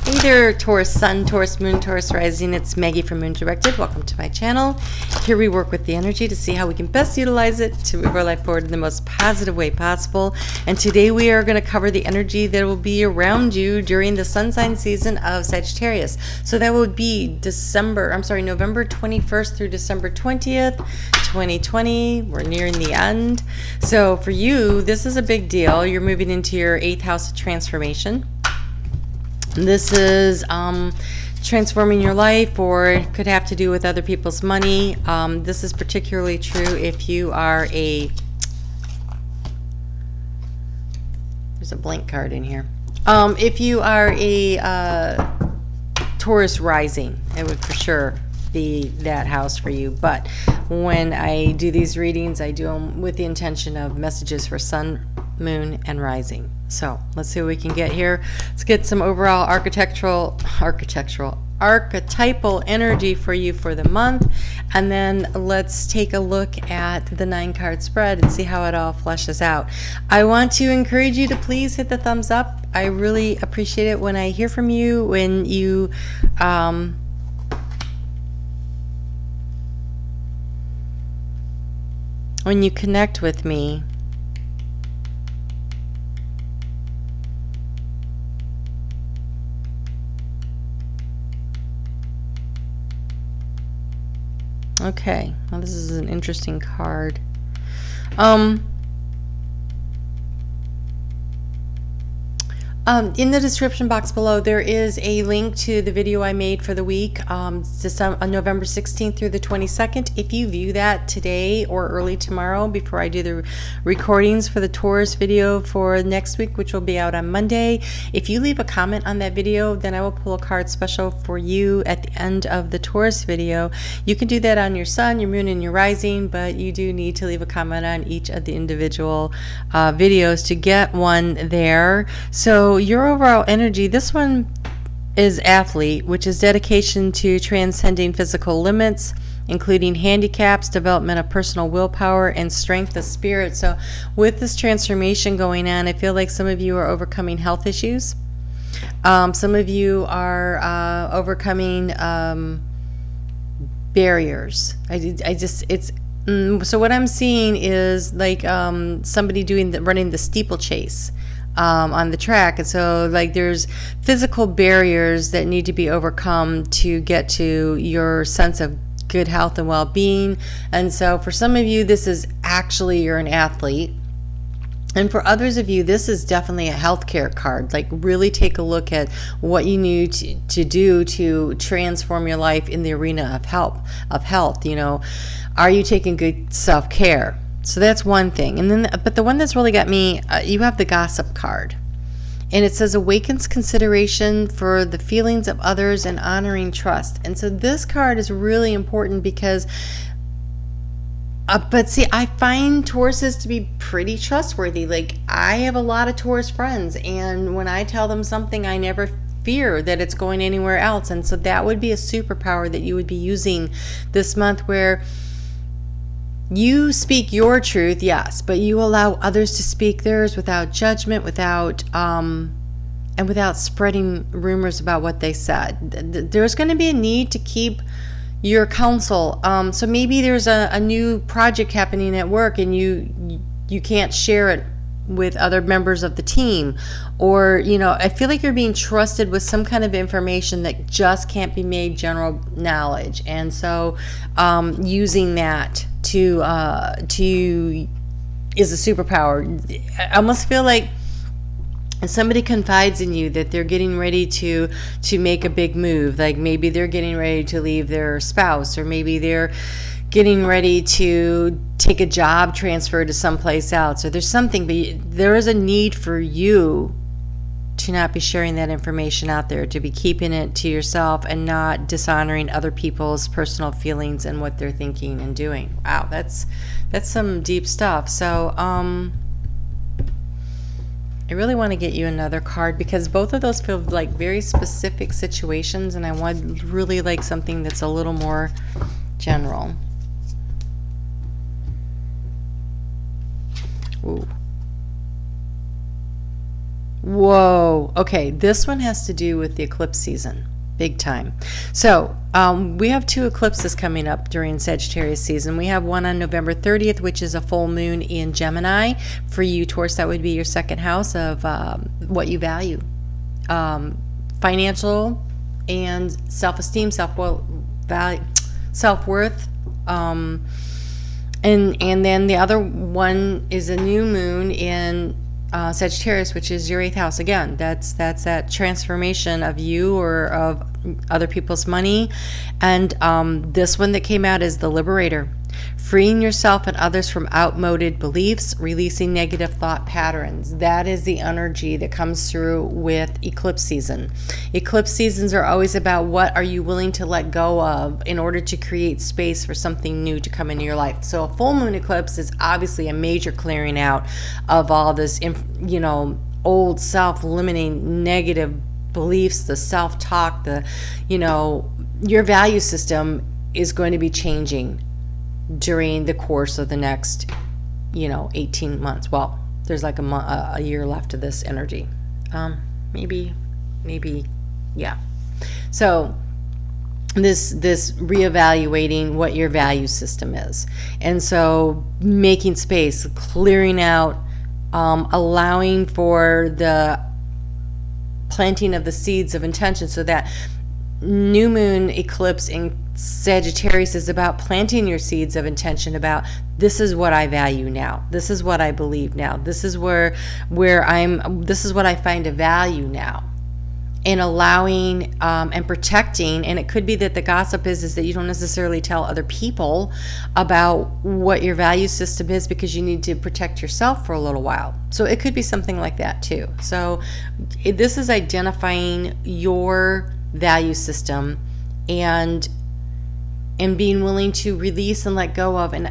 Hey there, Taurus Sun, Taurus Moon, Taurus Rising. It's Maggie from Moon Directed. Welcome to my channel. Here we work with the energy to see how we can best utilize it to move our life forward in the most positive way possible. And today we are going to cover the energy that will be around you during the sun sign season of Sagittarius. So that would be November 21st through December 20th, 2020. We're nearing the end. So for you, this is a big deal. You're moving into your 8th house of transformation. This is transforming your life, or it could have to do with other people's money. This is particularly true if you are there's a blank card in here. If you are a Taurus rising, it would for sure be that house for you. But when I do these readings, I do them with the intention of messages for sun, moon, and rising. So let's see what we can get here. Let's get some overall archetypal energy for you for the month, and then let's take a look at the 9-card spread and see how it all fleshes out. I want to encourage you to please hit the thumbs up. I really appreciate it when I hear from you, when you connect with me. Okay, well, this is an interesting card. In the description box below, there is a link to the video I made for the week, on November 16th through the 22nd. If you view that today or early tomorrow before I do the recordings for the Taurus video for next week, which will be out on Monday, if you leave a comment on that video, then I will pull a card special for you at the end of the Taurus video. You can do that on your sun, your moon, and your rising, but you do need to leave a comment on each of the individual videos to get one there. So your overall energy, this one is athlete, which is dedication to transcending physical limits, including handicaps, development of personal willpower, and strength of spirit. So with this transformation going on, I feel like some of you are overcoming health issues. Some of you are overcoming barriers. So what I'm seeing is like somebody running the steeplechase on the track, and so like there's physical barriers that need to be overcome to get to your sense of good health and well-being. And so for some of you, this is actually you're an athlete, and for others of you, this is definitely a healthcare card. Like really take a look at what you need to do to transform your life in the arena of health. You know, are you taking good self-care? So that's one thing. And then, but the one that's really got me, you have the gossip card. And it says awakens consideration for the feelings of others and honoring trust. And so this card is really important because, but see, I find Tauruses to be pretty trustworthy. Like I have a lot of Taurus friends, and when I tell them something, I never fear that it's going anywhere else. And so that would be a superpower that you would be using this month, where you speak your truth, yes, but you allow others to speak theirs without judgment, without spreading rumors about what they said. There's going to be a need to keep your counsel. So maybe there's a new project happening at work, and you can't share it with other members of the team, or I feel like you're being trusted with some kind of information that just can't be made general knowledge. And so using that to is a superpower. I almost feel like somebody confides in you that they're getting ready to make a big move. Like maybe they're getting ready to leave their spouse, or maybe they're getting ready to take a job transfer to someplace else, or there's something, but there is a need for you to not be sharing that information out there, to be keeping it to yourself and not dishonoring other people's personal feelings and what they're thinking and doing. Wow, that's some deep stuff. So I really want to get you another card, because both of those feel like very specific situations, and I want really like something that's a little more general. Ooh. Whoa. Okay, this one has to do with the eclipse season. Big time. So we have 2 eclipses coming up during Sagittarius season. We have one on November 30th, which is a full moon in Gemini. For you, Taurus, that would be your second house of what you value. Financial and self-esteem, self-worth. And then the other one is a new moon in Sagittarius, which is your 8th house. Again, that's that transformation of you or of other people's money. And this one that came out is the Liberator, freeing yourself and others from outmoded beliefs, releasing negative thought patterns. That is the energy that comes through with eclipse season. Eclipse seasons are always about what are you willing to let go of in order to create space for something new to come into your life. So a full moon eclipse is obviously a major clearing out of all this, old self-limiting negative beliefs, the self-talk, your value system is going to be changing during the course of the next 18 months. Well, there's like a year left of this energy, maybe yeah. So this reevaluating what your value system is, and so making space, clearing out, allowing for the planting of the seeds of intention. So that new moon eclipse in Sagittarius is about planting your seeds of intention about, this is what I value now, this is what I believe now, this is where this is what I find a value now, and allowing and protecting. And it could be that the gossip is that you don't necessarily tell other people about what your value system is because you need to protect yourself for a little while. So it could be something like that too. So this is identifying your value system and being willing to release and let go of and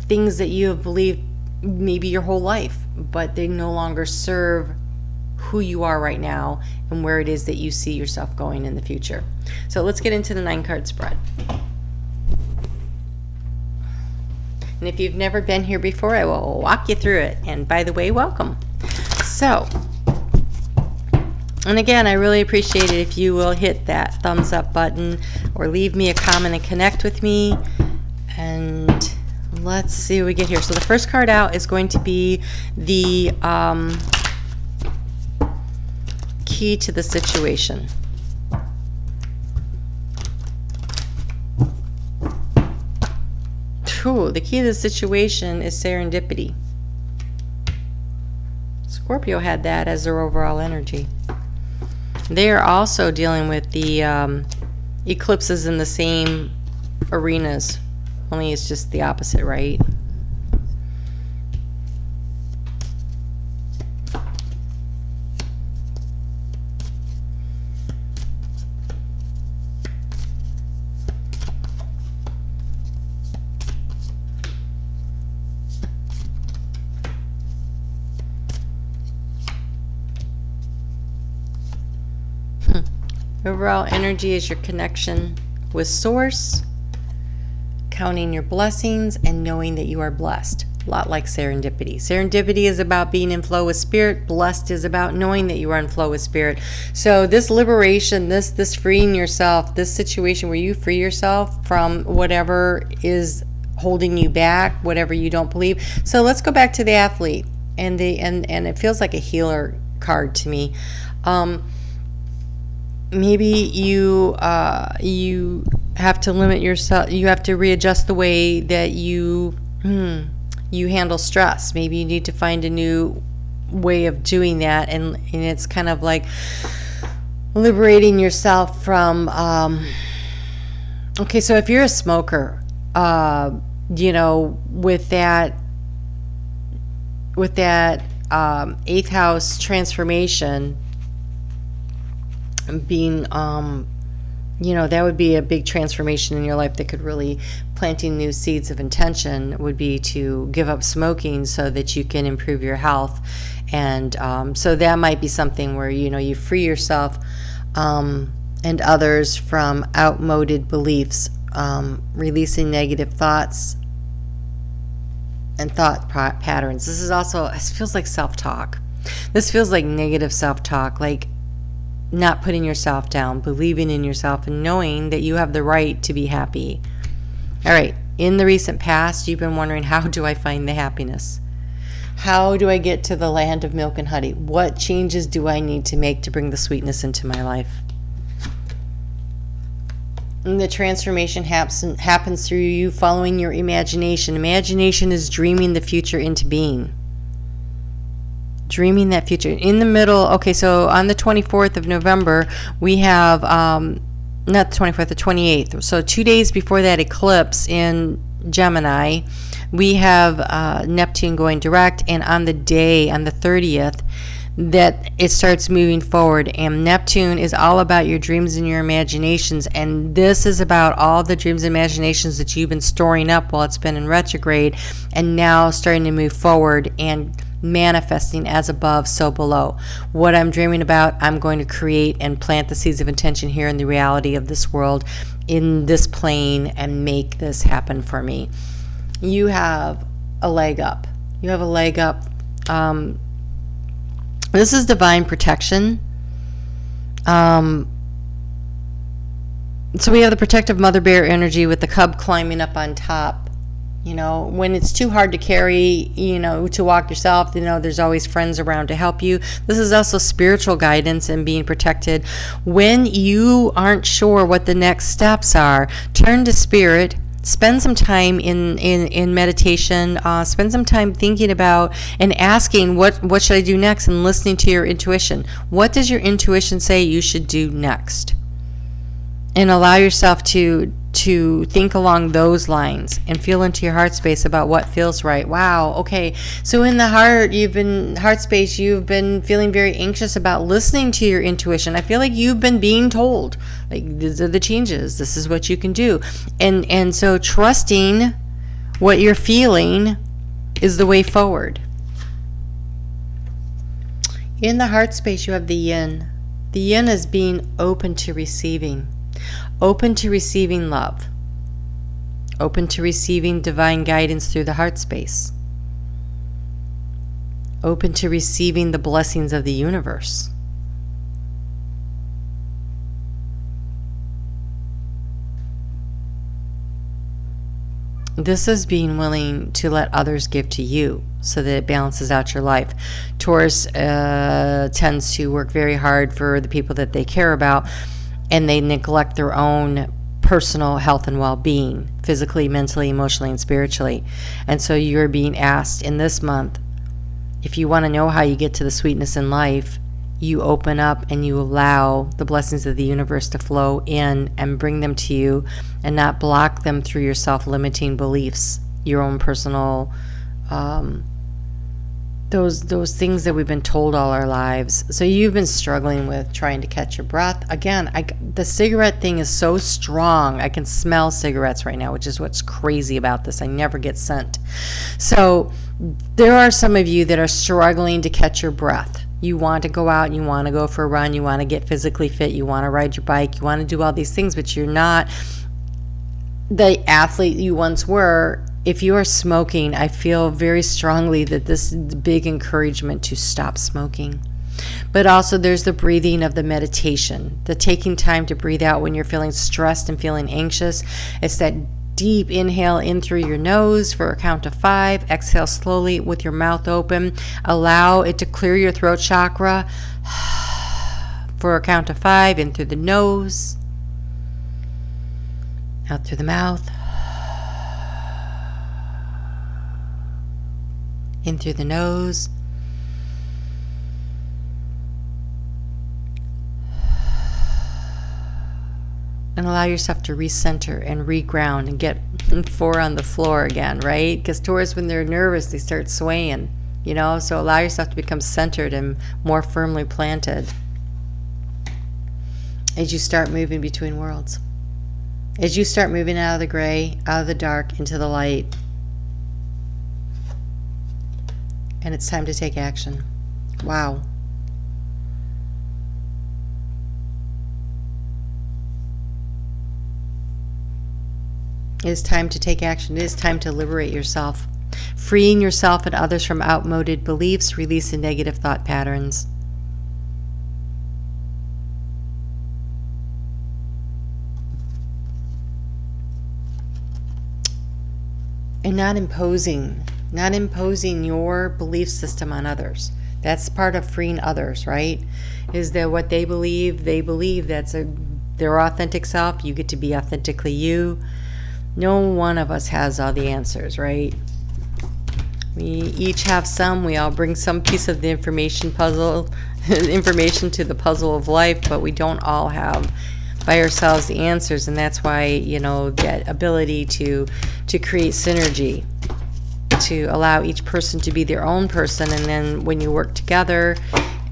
things that you have believed maybe your whole life, but they no longer serve who you are right now and where it is that you see yourself going in the future. So let's get into the 9-card spread. And if you've never been here before, I will walk you through it. And by the way, welcome. So, and again, I really appreciate it if you will hit that thumbs up button or leave me a comment and connect with me. And let's see what we get here. So the first card out is going to be the key to the situation. Ooh, the key to the situation is serendipity. Scorpio had that as their overall energy. They are also dealing with the eclipses in the same arenas, only it's just the opposite, right? Overall energy is your connection with Source, counting your blessings, and knowing that you are blessed. A lot like serendipity. Serendipity is about being in flow with Spirit. Blessed is about knowing that you are in flow with Spirit. So this liberation, this freeing yourself, this situation where you free yourself from whatever is holding you back, whatever you don't believe. So let's go back to the athlete, and it feels like a healer card to me. Maybe you have to limit yourself. You have to readjust the way that you handle stress. Maybe you need to find a new way of doing that, and it's kind of like liberating yourself from. Okay, so if you're a smoker, with that 8th house transformation. Being that would be a big transformation in your life that could really, planting new seeds of intention would be to give up smoking so that you can improve your health. And so that might be something where you free yourself and others from outmoded beliefs, releasing negative thoughts and thought patterns. This is also, it feels like self-talk. This feels like negative self-talk, like not putting yourself down, believing in yourself, and knowing that you have the right to be happy. All right, in the recent past, you've been wondering, how do I find the happiness? How do I get to the land of milk and honey? What changes do I need to make to bring the sweetness into my life? And the transformation happens through you following your imagination. Imagination is dreaming the future into being. Dreaming that future. In the middle, okay, so on the 24th of November, we have, not the 24th, the 28th. So 2 days before that eclipse in Gemini, we have Neptune going direct, and on the day, on the 30th, that it starts moving forward. And Neptune is all about your dreams and your imaginations, and this is about all the dreams and imaginations that you've been storing up while it's been in retrograde, and now starting to move forward and manifesting as above, so below. What I'm dreaming about, I'm going to create and plant the seeds of intention here in the reality of this world, in this plane, and make this happen for me. You have a leg up. You have a leg up. This is divine protection. So we have the protective mother bear energy with the cub climbing up on top. You know, when it's too hard to carry, you know, to walk yourself, you know, there's always friends around to help you. This is also spiritual guidance and being protected. When you aren't sure what the next steps are, turn to spirit. Spend some time in meditation. Spend some time thinking about and asking, what should I do next, and listening to your intuition. What does your intuition say you should do next? And allow yourself to think along those lines and feel into your heart space about what feels right. Wow, okay. So in the heart space, you've been feeling very anxious about listening to your intuition. I feel like you've been being told, like, these are the changes, this is what you can do. And so trusting what you're feeling is the way forward. In the heart space, you have the yin. The yin is being open to receiving. Open to receiving love. Open to receiving divine guidance through the heart space. Open to receiving the blessings of the universe. This is being willing to let others give to you so that it balances out your life. Taurus tends to work very hard for the people that they care about, and they neglect their own personal health and well-being, physically, mentally, emotionally, and spiritually. And so you're being asked in this month, if you want to know how you get to the sweetness in life, you open up and you allow the blessings of the universe to flow in and bring them to you, and not block them through your self-limiting beliefs, your own personal those things that we've been told all our lives. So you've been struggling with trying to catch your breath. Again, the cigarette thing is so strong. I can smell cigarettes right now, which is what's crazy about this. I never get scent. So there are some of you that are struggling to catch your breath. You want to go out and you want to go for a run. You want to get physically fit. You want to ride your bike. You want to do all these things, but you're not the athlete you once were. If you are smoking, I feel very strongly that this is a big encouragement to stop smoking. But also there's the breathing of the meditation, the taking time to breathe out when you're feeling stressed and feeling anxious. It's that deep inhale in through your nose for a count of 5. Exhale slowly with your mouth open. Allow it to clear your throat chakra for a count of 5. In through the nose, out through the mouth. In through the nose, and allow yourself to recenter and reground and get 4 on the floor again, right? Because Taurus, when they're nervous, they start swaying, you know, so allow yourself to become centered and more firmly planted as you start moving between worlds, as you start moving out of the gray, out of the dark, into the light. And it's time to take action. Wow. It is time to take action. It is time to liberate yourself. freeing yourself and others from outmoded beliefs, releasing negative thought patterns. And not imposing your belief system on others. That's part of freeing others, right? Is that what they believe that's their authentic self. You get to be authentically you. No one of us has all the answers, right? We each have some. We all bring some piece of the information to the puzzle of life, but we don't all have by ourselves the answers. And that's why, that ability to create synergy, to allow each person to be their own person, and then when you work together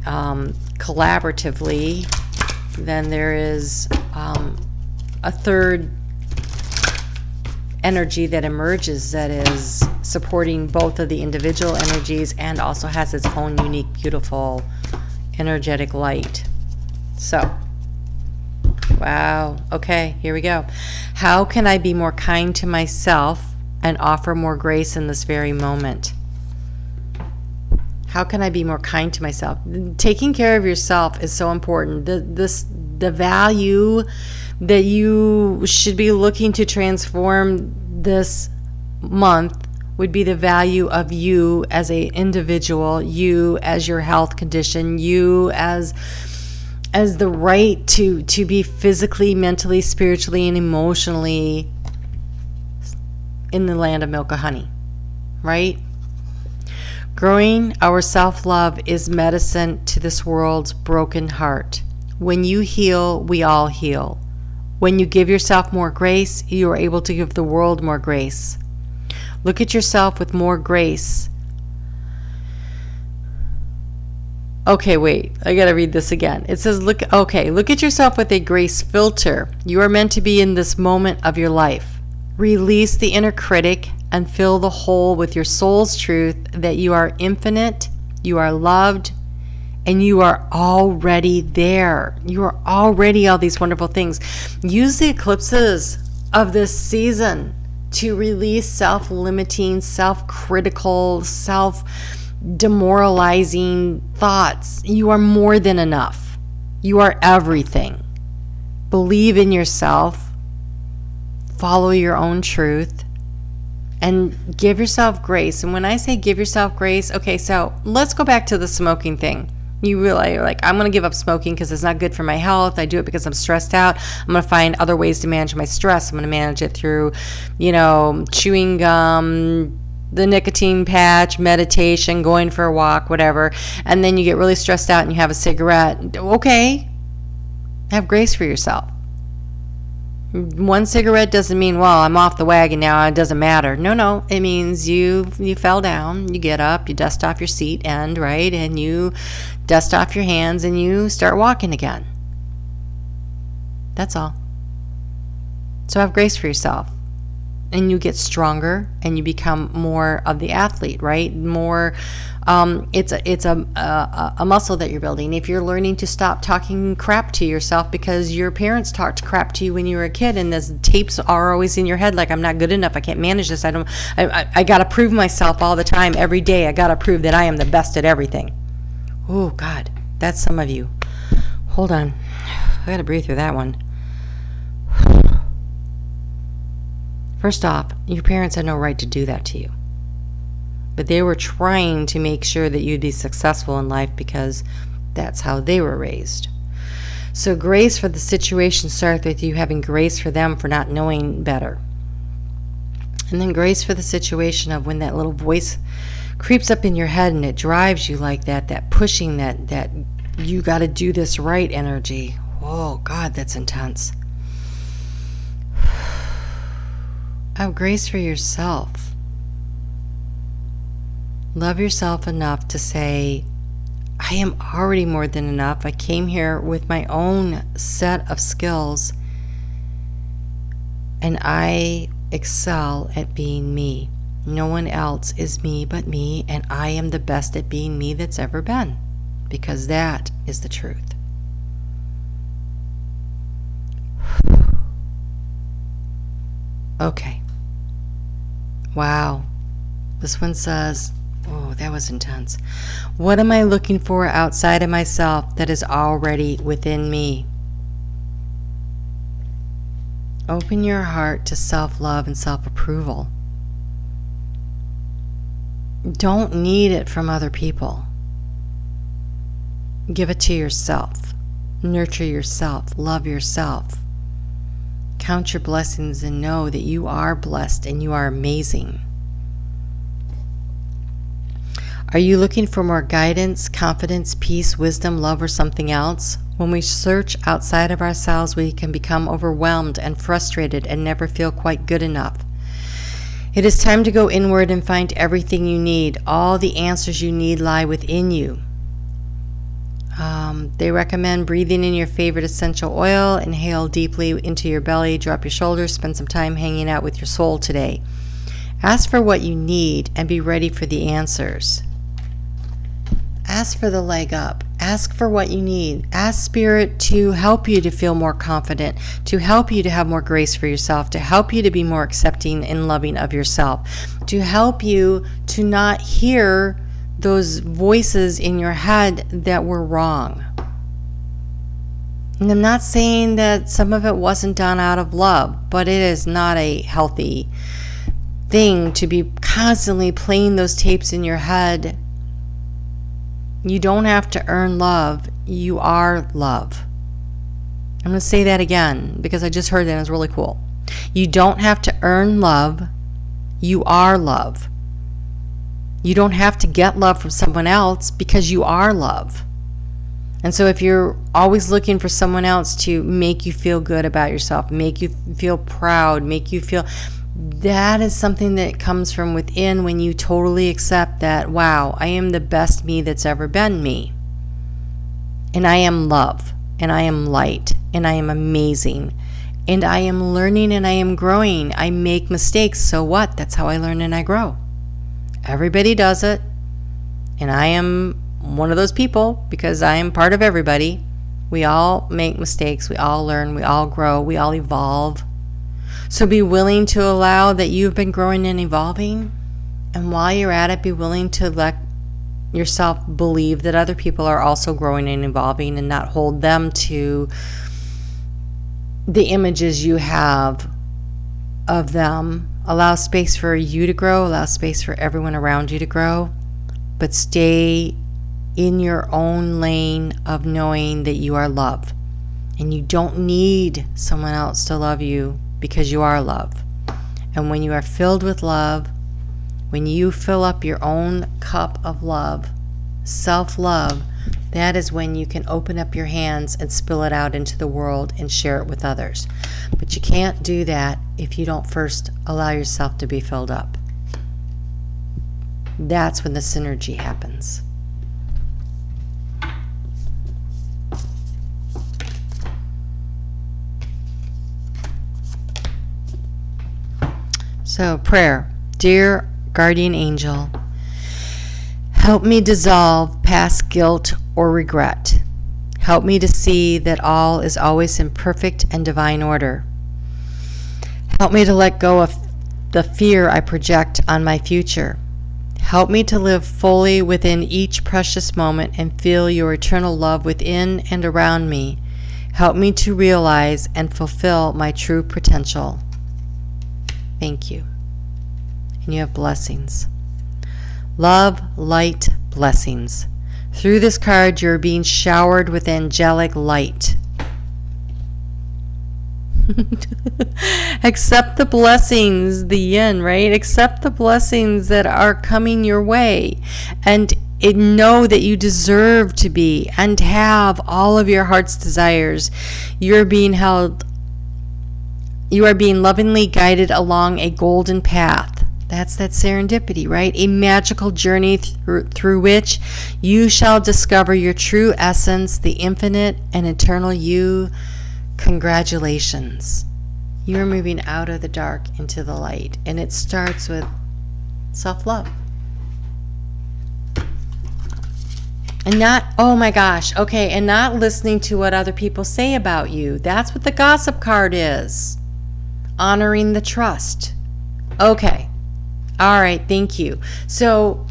collaboratively, then there is a third energy that emerges that is supporting both of the individual energies and also has its own unique, beautiful, energetic light. So, wow. Okay, here we go. How can I be more kind to myself and offer more grace in this very moment? How can I be more kind to myself? Taking care of yourself is so important. The value that you should be looking to transform this month would be the value of you as an individual, you as your health condition, you as the right to be physically, mentally, spiritually, and emotionally in the land of milk and honey, right? Growing our self-love is medicine to this world's broken heart. When you heal, we all heal. When you give yourself more grace, you are able to give the world more grace. Look at yourself with more grace. Okay, wait, I gotta read this again. It says, look at yourself with a grace filter. You are meant to be in this moment of your life. Release the inner critic and fill the hole with your soul's truth that you are infinite, you are loved, and you are already there. You are already all these wonderful things. Use the eclipses of this season to release self-limiting, self-critical, self-demoralizing thoughts. You are more than enough. You are everything. Believe in yourself. Follow your own truth. And give yourself grace. And when I say give yourself grace, okay, so let's go back to the smoking thing. You realize, you're like, I'm going to give up smoking because it's not good for my health. I do it because I'm stressed out. I'm going to find other ways to manage my stress. I'm going to manage it through, chewing gum, the nicotine patch, meditation, going for a walk, whatever. And then you get really stressed out and you have a cigarette. Okay, have grace for yourself. One cigarette doesn't mean, well, I'm off the wagon now, it doesn't matter. No, it means you fell down, you get up, you dust off your seat end, right? And you dust off your hands and you start walking again. That's all. So have grace for yourself. And you get stronger and you become more of the athlete, right? More, it's a muscle that you're building. If you're learning to stop talking crap to yourself because your parents talked crap to you when you were a kid, and those tapes are always in your head, like, I'm not good enough, I can't manage this, I gotta prove myself all the time, every day, I gotta prove that I am the best at everything. Oh God, that's some of you. Hold on, I gotta breathe through that one. First off, your parents had no right to do that to you. But they were trying to make sure that you'd be successful in life because that's how they were raised. So grace for the situation starts with you having grace for them for not knowing better. And then grace for the situation of when that little voice creeps up in your head and it drives you like that pushing, that you got to do this right energy. Oh God, that's intense. Have grace for yourself. Love yourself enough to say, I am already more than enough. I came here with my own set of skills and I excel at being me. No one else is me but me, and I am the best at being me that's ever been, because that is the truth. Okay. Wow. This one says, oh, that was intense. What am I looking for outside of myself that is already within me? Open your heart to self-love and self-approval. Don't need it from other people. Give it to yourself. Nurture yourself. Love yourself. Count your blessings and know that you are blessed and you are amazing. Are you looking for more guidance, confidence, peace, wisdom, love, or something else? When we search outside of ourselves, we can become overwhelmed and frustrated and never feel quite good enough. It is time to go inward and find everything you need. All the answers you need lie within you. They recommend breathing in your favorite essential oil. Inhale deeply into your belly, drop your shoulders, spend some time hanging out with your soul today. Ask for what you need and be ready for the answers. Ask for the leg up. Ask for what you need. Ask Spirit to help you to feel more confident, to help you to have more grace for yourself, to help you to be more accepting and loving of yourself, to help you to not hear those voices in your head that were wrong. And I'm not saying that some of it wasn't done out of love, but it is not a healthy thing to be constantly playing those tapes in your head. You don't have to earn love. You are love. I'm going to say that again because I just heard that and it was really cool. You don't have to earn love. You are love. You don't have to get love from someone else because you are love. And so if you're always looking for someone else to make you feel good about yourself, make you feel proud, make you feel... that is something that comes from within when you totally accept that, wow, I am the best me that's ever been me. And I am love, and I am light, and I am amazing, and I am learning and I am growing. I make mistakes, so what? That's how I learn and I grow. Everybody does it, and I am one of those people because I am part of everybody. We all make mistakes, we all learn, we all grow, we all evolve. So be willing to allow that you've been growing and evolving. And while you're at it, be willing to let yourself believe that other people are also growing and evolving and not hold them to the images you have of them. Allow space for you to grow. Allow space for everyone around you to grow. But stay in your own lane of knowing that you are love. And you don't need someone else to love you, because you are love. And when you are filled with love, when you fill up your own cup of love, self-love, that is when you can open up your hands and spill it out into the world and share it with others. But you can't do that if you don't first allow yourself to be filled up. That's when the synergy happens. So, prayer. Dear guardian angel, help me dissolve past guilt or regret. Help me to see that all is always in perfect and divine order. Help me to let go of the fear I project on my future. Help me to live fully within each precious moment and feel your eternal love within and around me. Help me to realize and fulfill my true potential. Thank you. And you have blessings. Love, light, blessings. Through this card, you're being showered with angelic light. Accept the blessings, the yin, right? Accept the blessings that are coming your way. And know that you deserve to be and have all of your heart's desires. You're being held. You are being lovingly guided along a golden path. That's that serendipity, right? A magical journey through which you shall discover your true essence, the infinite and eternal you. Congratulations. You are moving out of the dark into the light. And it starts with self-love. And not, oh my gosh, okay, and not listening to what other people say about you. That's what the gossip card is. Honoring the trust. Okay, All right, thank you. So,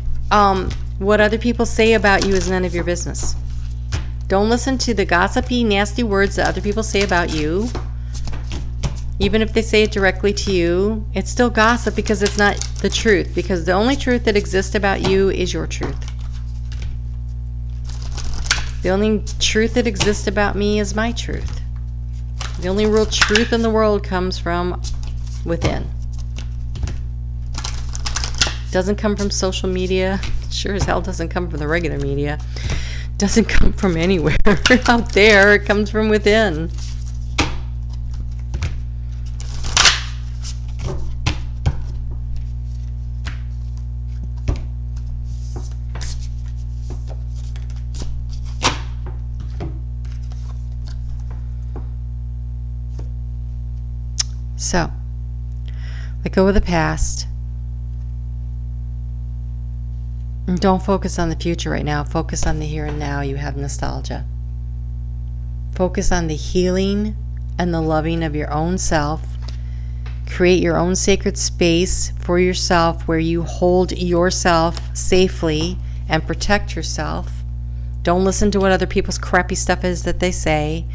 what other people say about you is none of your business. Don't listen to the gossipy, nasty words that other people say about you. Even if they say it directly to you, it's still gossip because it's not the truth. Because the only truth that exists about you is your truth. The only truth that exists about me is my truth. The only real truth in the world comes from within. Doesn't come from social media. Sure as hell doesn't come from the regular media. Doesn't come from anywhere out there. It comes from within. So, let go of the past. And don't focus on the future right now. Focus on the here and now. You have nostalgia. Focus on the healing and the loving of your own self. Create your own sacred space for yourself where you hold yourself safely and protect yourself. Don't listen to what other people's crappy stuff is that they say.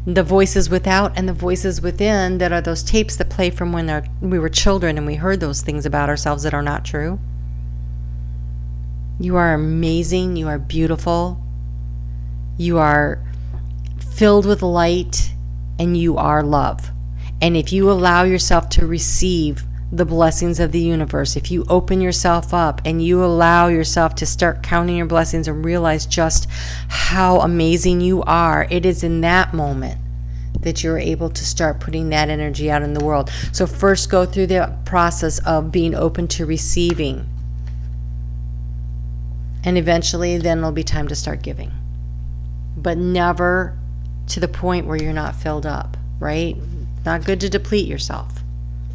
The voices without and the voices within that are those tapes that play from when we were children and we heard those things about ourselves that are not true. You are amazing. You are beautiful. You are filled with light and you are love. And if you allow yourself to receive the blessings of the universe, if you open yourself up and you allow yourself to start counting your blessings and realize just how amazing you are, it is in that moment that you're able to start putting that energy out in the world. So first go through the process of being open to receiving. And eventually then it'll be time to start giving. But never to the point where you're not filled up, right? Not good to deplete yourself.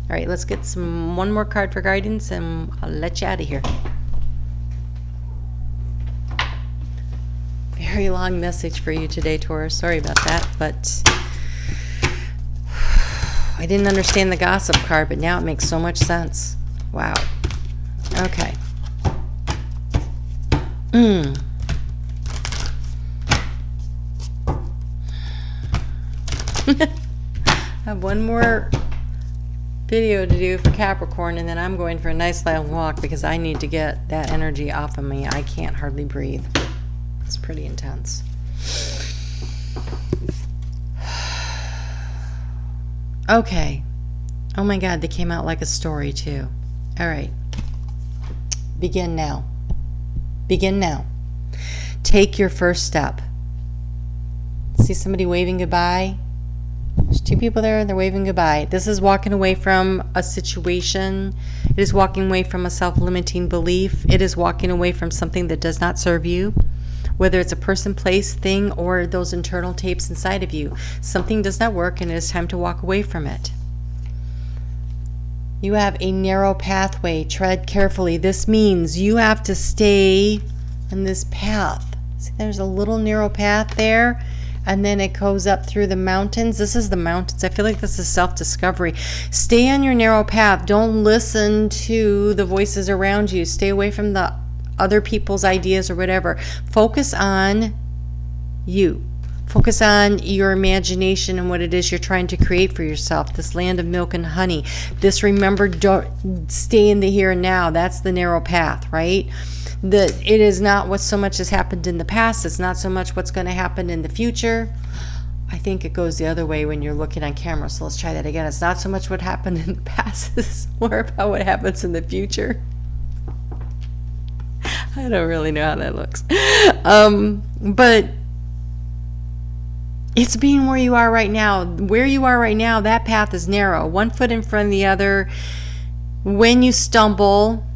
All right, let's get one more card for guidance and I'll let you out of here. Very long message for you today, Taurus. Sorry about that, but I didn't understand the gossip card, but now it makes so much sense. Wow. Okay. I have one more video to do for Capricorn, and then I'm going for a nice long walk because I need to get that energy off of me. I can't hardly breathe. It's pretty intense. Okay. Oh my God, they came out like a story too. All right. Begin now. Begin now. Take your first step. See somebody waving goodbye? There's two people there and they're waving goodbye. This is walking away from a situation. It is walking away from a self-limiting belief. It is walking away from something that does not serve you. Whether it's a person, place, thing, or those internal tapes inside of you. Something does not work and it is time to walk away from it. You have a narrow pathway. Tread carefully. This means you have to stay on this path. See, there's a little narrow path there, and then it goes up through the mountains. This is the mountains. I feel like this is self-discovery. Stay on your narrow path. Don't listen to the voices around you. Stay away from the other people's ideas or whatever. Focus on you. Focus on your imagination and what it is you're trying to create for yourself. This land of milk and honey. This, remember, don't stay in the here and now. That's the narrow path, right? It is not what so much has happened in the past. It's not so much what's going to happen in the future. I think it goes the other way when you're looking on camera. So let's try that again. It's not so much what happened in the past. It's more about what happens in the future. I don't really know how that looks. But it's being where you are right now. Where you are right now, that path is narrow. One foot in front of the other. When you stumble,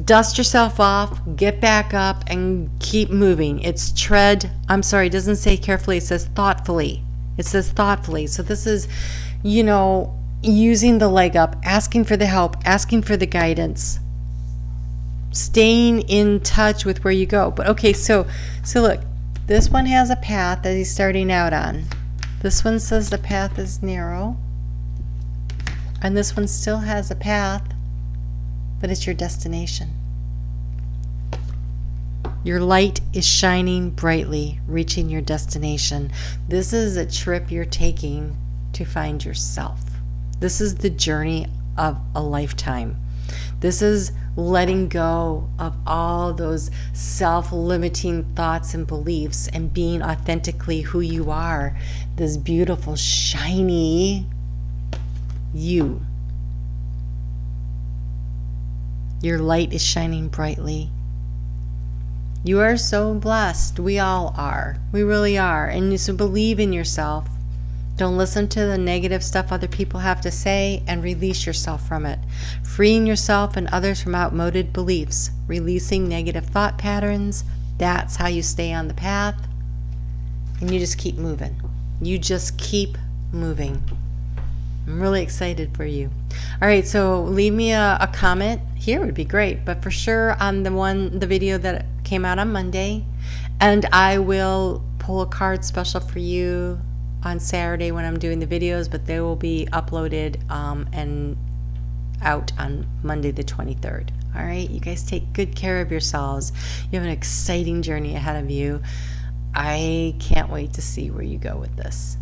dust yourself off, get back up, and keep moving. It doesn't say carefully, it says thoughtfully. It says thoughtfully. So this is, using the leg up, asking for the help, asking for the guidance, staying in touch with where you go. But okay, so look. This one has a path that he's starting out on. This one says the path is narrow. And this one still has a path. but it's your destination. Your light is shining brightly, reaching your destination. This is a trip you're taking to find yourself. This is the journey of a lifetime. This is letting go of all those self-limiting thoughts and beliefs and being authentically who you are. This beautiful, shiny you. Your light is shining brightly. You are so blessed. We all are. We really are. And so believe in yourself. Don't listen to the negative stuff other people have to say, and release yourself from it. Freeing yourself and others from outmoded beliefs. Releasing negative thought patterns. That's how you stay on the path. And you just keep moving. You just keep moving. I'm really excited for you. All right, so leave me a comment here would be great, but for sure on the video that came out on Monday, and I will pull a card special for you on Saturday when I'm doing the videos, but they will be uploaded and out on Monday the 23rd. All right, you guys take good care of yourselves. You have an exciting journey ahead of you. I can't wait to see where you go with this.